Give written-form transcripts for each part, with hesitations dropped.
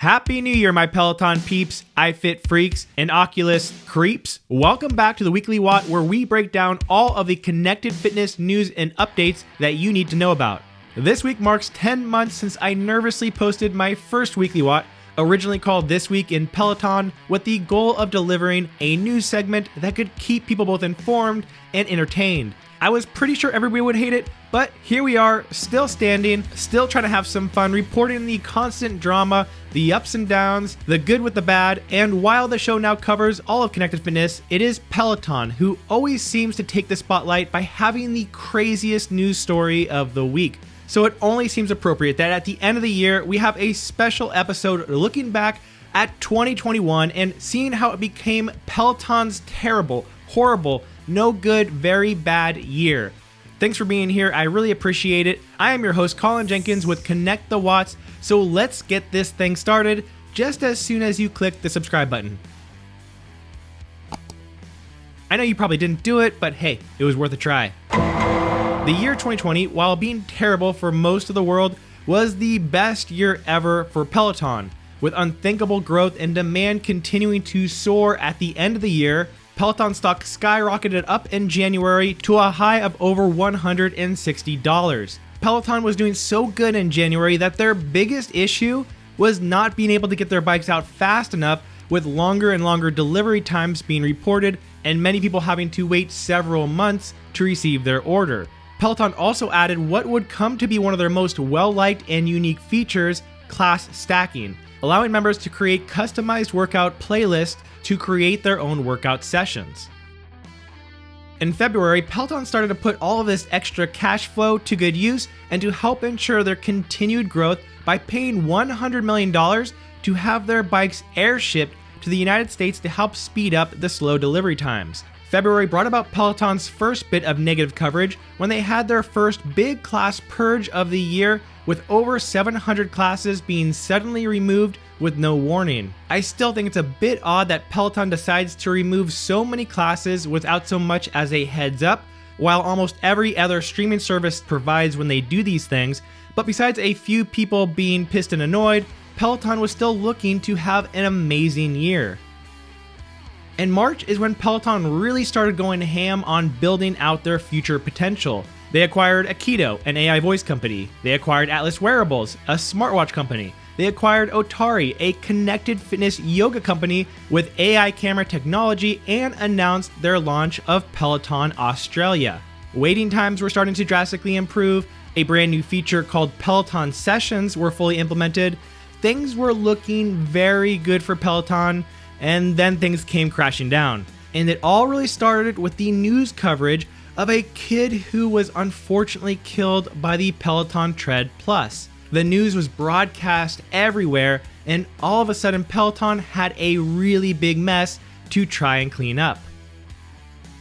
Happy New Year, my Peloton peeps, iFit freaks, and Oculus creeps. Welcome back to the Weekly Watt, where we break down all of the connected fitness news and updates that you need to know about. This week marks 10 months since I nervously posted my first Weekly Watt, originally called This Week in Peloton, with the goal of delivering a news segment that could keep people both informed and entertained. I was pretty sure everybody would hate it, but here we are, still standing, still trying to have some fun, reporting the constant drama, the ups and downs, the good with the bad, and while the show now covers all of connected fitness, it is Peloton who always seems to take the spotlight by having the craziest news story of the week. So it only seems appropriate that at the end of the year, we have a special episode looking back at 2021 and seeing how it became Peloton's terrible, horrible, no good, very bad year. Thanks for being here. I really appreciate it. I am your host, Colin Jenkins with Connect the Watts. So let's get this thing started just as soon as you click the subscribe button. I know you probably didn't do it, but hey, it was worth a try. The year 2020, while being terrible for most of the world, was the best year ever for Peloton. With unthinkable growth and demand continuing to soar at the end of the year, Peloton Stock skyrocketed up in January to a high of over $160. Peloton was doing so good in January that their biggest issue was not being able to get their bikes out fast enough, with longer and longer delivery times being reported and many people having to wait several months to receive their order. Peloton also added what would come to be one of their most well-liked and unique features, class stacking, allowing members to create customized workout playlists to create their own workout sessions. In February, Peloton started to put all of this extra cash flow to good use and to help ensure their continued growth by paying $100 million to have their bikes air-shipped to the United States to help speed up the slow delivery times. February brought about Peloton's first bit of negative coverage when they had their first big class purge of the year, with over 700 classes being suddenly removed with no warning. I still think it's a bit odd that Peloton decides to remove so many classes without so much as a heads up, while almost every other streaming service provides when they do these things. But besides a few people being pissed and annoyed, Peloton was still looking to have an amazing year. In March is when Peloton really started going ham on building out their future potential. They acquired Aikido, an AI voice company. They acquired Atlas Wearables, a smartwatch company. They acquired Otari, a connected fitness yoga company with AI camera technology, and announced their launch of Peloton Australia. Waiting times were starting to drastically improve. A brand new feature called Peloton Sessions were fully implemented. Things were looking very good for Peloton, and then things came crashing down. And it all really started with the news coverage of a kid who was unfortunately killed by the Peloton Tread Plus. The news was broadcast everywhere, and all of a sudden Peloton had a really big mess to try and clean up.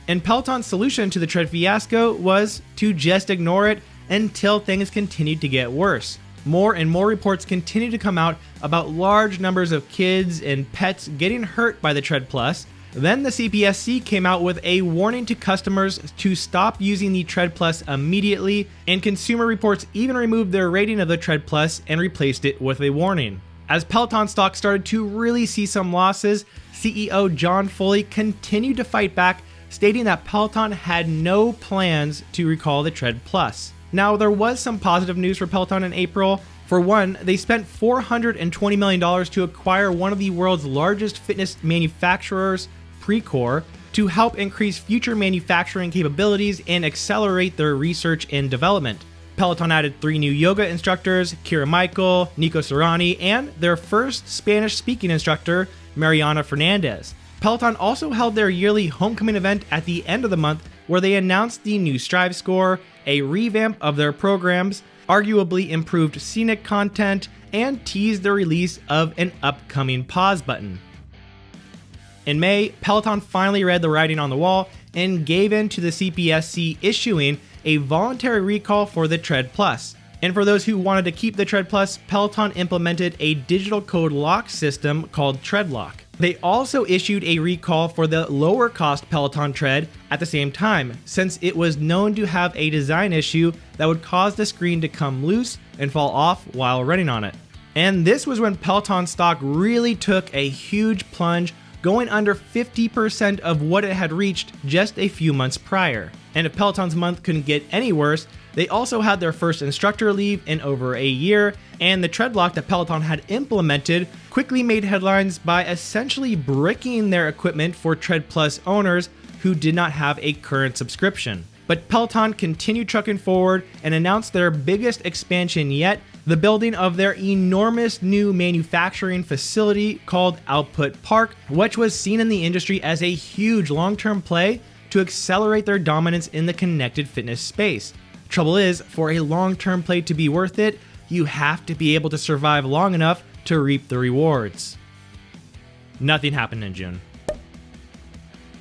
And Peloton's solution to the Tread fiasco was to just ignore it until things continued to get worse. More and more reports continue to come out about large numbers of kids and pets getting hurt by the Tread Plus. Then the CPSC came out with a warning to customers to stop using the Tread Plus immediately, and Consumer Reports even removed their rating of the Tread Plus and replaced it with a warning. As Peloton stock started to really see some losses, CEO John Foley continued to fight back, stating that Peloton had no plans to recall the Tread Plus. Now, there was some positive news for Peloton in April. For one, they spent $420 million to acquire one of the world's largest fitness manufacturers, Precor, to help increase future manufacturing capabilities and accelerate their research and development. Peloton added 3 new yoga instructors, Kira Michael, Nico Serrani, and their first Spanish-speaking instructor, Mariana Fernandez. Peloton also held their yearly homecoming event at the end of the month, where they announced the new Strive score, a revamp of their programs, arguably improved scenic content, and teased the release of an upcoming pause button. In May, Peloton finally read the writing on the wall and gave in to the CPSC issuing a voluntary recall for the Tread Plus. And for those who wanted to keep the Tread Plus, Peloton implemented a digital code lock system called Tread Lock. They also issued a recall for the lower cost Peloton Tread at the same time, since it was known to have a design issue that would cause the screen to come loose and fall off while running on it. And this was when Peloton stock really took a huge plunge, going under 50% of what it had reached just a few months prior. And if Peloton's month couldn't get any worse, they also had their first instructor leave in over a year, and the tread lock that Peloton had implemented quickly made headlines by essentially bricking their equipment for Tread Plus owners who did not have a current subscription. But Peloton continued trucking forward and announced their biggest expansion yet, the building of their enormous new manufacturing facility called Output Park, which was seen in the industry as a huge long-term play to accelerate their dominance in the connected fitness space. Trouble is, for a long-term play to be worth it, you have to be able to survive long enough to reap the rewards. Nothing happened in June.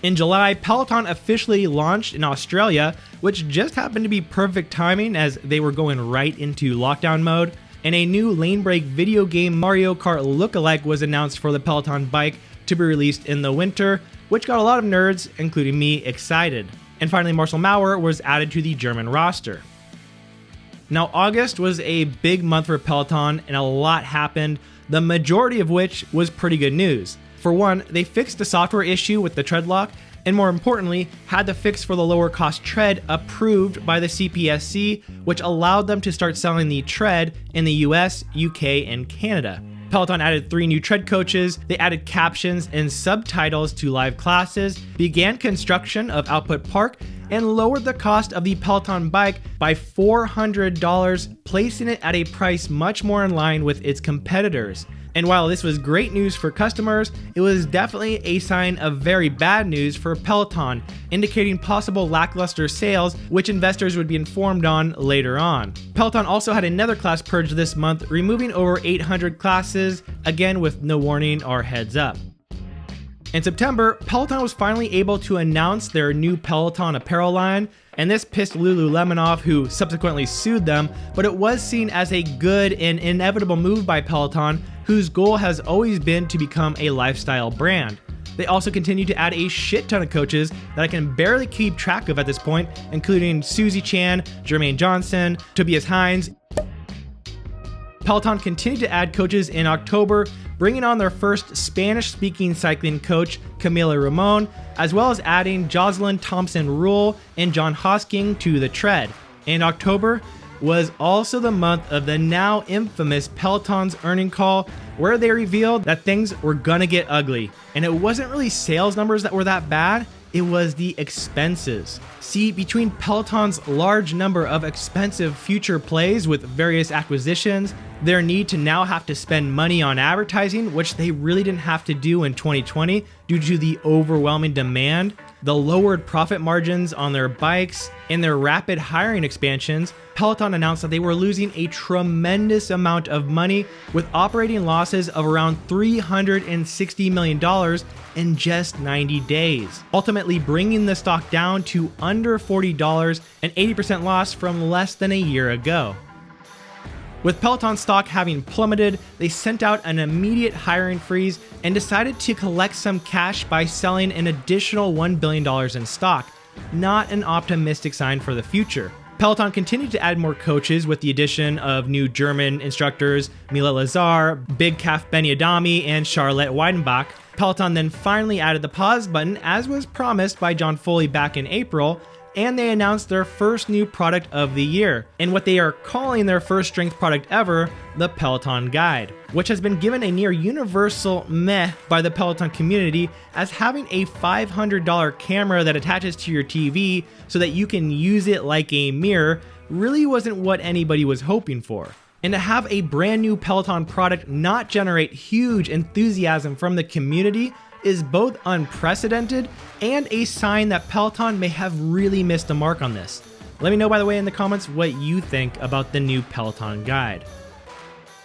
In July, Peloton officially launched in Australia, which just happened to be perfect timing as they were going right into lockdown mode, and a new lane break video game Mario Kart lookalike was announced for the Peloton bike to be released in the winter, which got a lot of nerds, including me, excited. And finally, Marcel Maurer was added to the German roster. Now, August was a big month for Peloton and a lot happened, the majority of which was pretty good news. For one, they fixed a software issue with the tread lock, and more importantly, had the fix for the lower cost tread approved by the CPSC, which allowed them to start selling the tread in the US, UK, and Canada. Peloton added 3 new tread coaches, they added captions and subtitles to live classes, began construction of Output Park, and lowered the cost of the Peloton bike by $400, placing it at a price much more in line with its competitors. And while this was great news for customers, it was definitely a sign of very bad news for Peloton, indicating possible lackluster sales, which investors would be informed on later on. Peloton also had another class purge this month, removing over 800 classes, again with no warning or heads up. In September, Peloton was finally able to announce their new Peloton Apparel line, and this pissed Lululemon off, who subsequently sued them, but it was seen as a good and inevitable move by Peloton, whose goal has always been to become a lifestyle brand. They also continue to add a shit ton of coaches that I can barely keep track of at this point, including Susie Chan, Jermaine Johnson, Tobias Hines. Peloton continued to add coaches in October, bringing on their first Spanish-speaking cycling coach, Camila Ramon, as well as adding Jocelyn Thompson-Rule and John Hosking to the tread. And October was also the month of the now infamous Peloton's earning call, where they revealed that things were gonna get ugly. And it wasn't really sales numbers that were that bad, it was the expenses. See, between Peloton's large number of expensive future plays with various acquisitions, their need to now have to spend money on advertising, which they really didn't have to do in 2020 due to the overwhelming demand, the lowered profit margins on their bikes, and their rapid hiring expansions, Peloton announced that they were losing a tremendous amount of money with operating losses of around $360 million in just 90 days, ultimately bringing the stock down to under $40, an 80% loss from less than a year ago. With Peloton stock having plummeted, they sent out an immediate hiring freeze and decided to collect some cash by selling an additional $1 billion in stock. Not an optimistic sign for the future. Peloton continued to add more coaches with the addition of new German instructors Mila Lazar, Big Calf Benny Adami, and Charlotte Weidenbach. Peloton then finally added the pause button, as was promised by John Foley back in April, and they announced their first new product of the year, and what they are calling their first strength product ever, the Peloton Guide, which has been given a near universal meh by the Peloton community, as having a $500 camera that attaches to your TV so that you can use it like a mirror really wasn't what anybody was hoping for. And to have a brand new Peloton product not generate huge enthusiasm from the community is both unprecedented and a sign that Peloton may have really missed the mark on this. Let me know, by the way, in the comments what you think about the new Peloton Guide.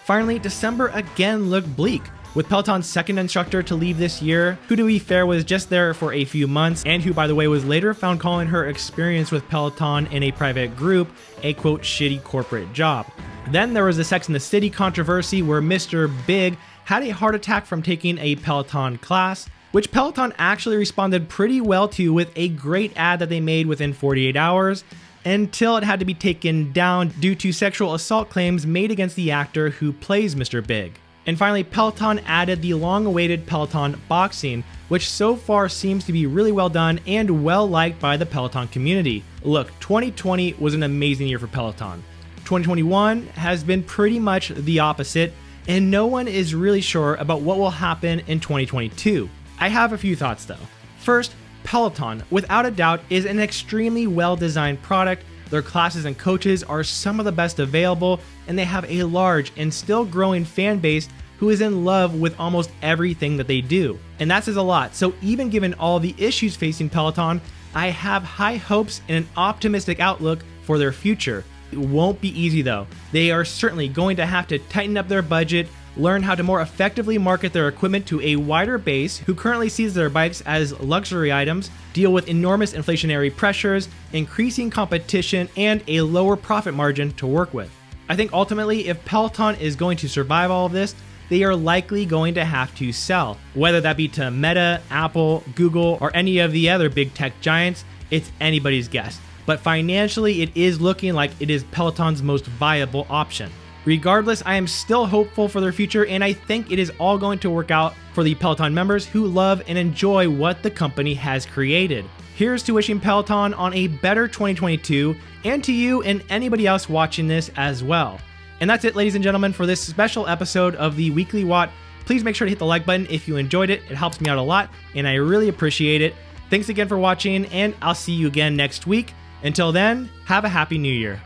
Finally, December again looked bleak, with Peloton's second instructor to leave this year, who to be fair was just there for a few months, and who, by the way, was later found calling her experience with Peloton in a private group a quote shitty corporate job. Then there was the Sex and the City controversy where Mr. Big had a heart attack from taking a Peloton class, which Peloton actually responded pretty well to with a great ad that they made within 48 hours. until it had to be taken down due to sexual assault claims made against the actor who plays Mr. Big. And finally, Peloton added the long-awaited Peloton boxing, which so far seems to be really well done and well liked by the Peloton community. Look, 2020 was an amazing year for Peloton. 2021 has been pretty much the opposite, and no one is really sure about what will happen in 2022. I have a few thoughts though. First, Peloton, without a doubt, is an extremely well-designed product. Their classes and coaches are some of the best available, and they have a large and still growing fan base who is in love with almost everything that they do. And that says a lot. So even given all the issues facing Peloton, I have high hopes and an optimistic outlook for their future. It won't be easy though. They are certainly going to have to tighten up their budget, learn how to more effectively market their equipment to a wider base who currently sees their bikes as luxury items, deal with enormous inflationary pressures, increasing competition, and a lower profit margin to work with. I think ultimately, if Peloton is going to survive all of this, they are likely going to have to sell. Whether that be to Meta, Apple, Google, or any of the other big tech giants, it's anybody's guess. But financially, it is looking like it is Peloton's most viable option. Regardless, I am still hopeful for their future, and I think it is all going to work out for the Peloton members who love and enjoy what the company has created. Here's to wishing Peloton on a better 2022, and to you and anybody else watching this as well. And that's it, ladies and gentlemen, for this special episode of the Weekly Watt. Please make sure to hit the like button if you enjoyed it. It helps me out a lot, and I really appreciate it. Thanks again for watching, and I'll see you again next week. Until then, have a happy new year.